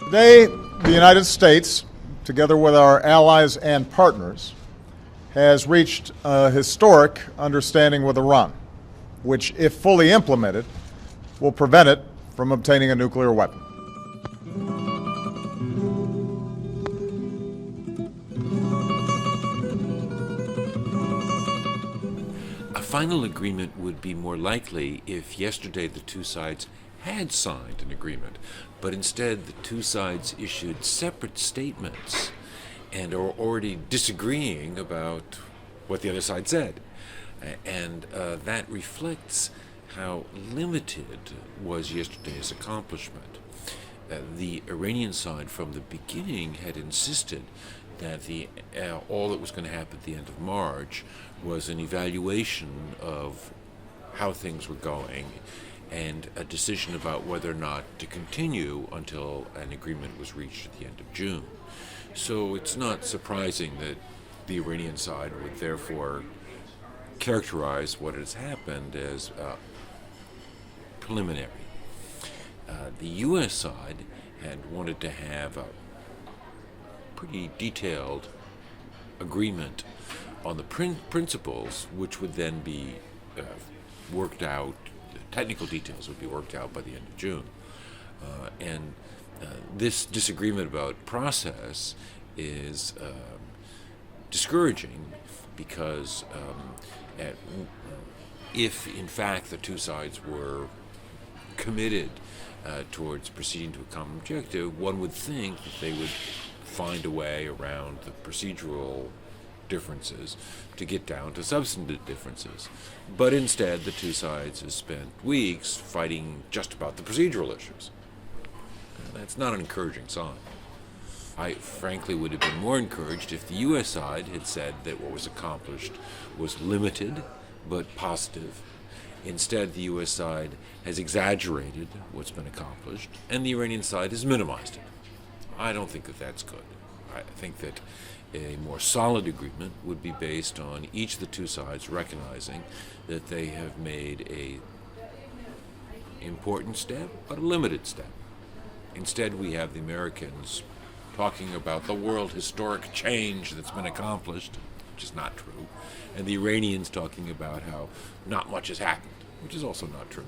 Today, the United States, together with our allies and partners, has reached a historic understanding with Iran, which, if fully implemented, will prevent it from obtaining a nuclear weapon. A final agreement would be more likely if yesterday the two sides had signed an agreement, but instead the two sides issued separate statements and are already disagreeing about what the other side said. And that reflects how limited was yesterday's accomplishment. The Iranian side from the beginning had insisted that all that was going to happen at the end of March was an evaluation of how things were going and a decision about whether or not to continue until an agreement was reached at the end of June. So it's not surprising that the Iranian side would therefore characterize what has happened as preliminary. The U.S. side had wanted to have a pretty detailed agreement on the principles, which would then be worked out. The technical details would be worked out by the end of June. And this disagreement about process is discouraging because if, in fact, the two sides were committed towards proceeding to a common objective, one would think that they would find a way around the procedural differences to get down to substantive differences. But instead, the two sides have spent weeks fighting just about the procedural issues. That's not an encouraging sign. I frankly would have been more encouraged if the U.S. side had said that what was accomplished was limited but positive. Instead, the U.S. side has exaggerated what's been accomplished, and the Iranian side has minimized it. I don't think that that's good. I think that a more solid agreement would be based on each of the two sides recognizing that they have made a important step, but a limited step. Instead, we have the Americans talking about the world historic change that's been accomplished, which is not true, and the Iranians talking about how not much has happened, which is also not true.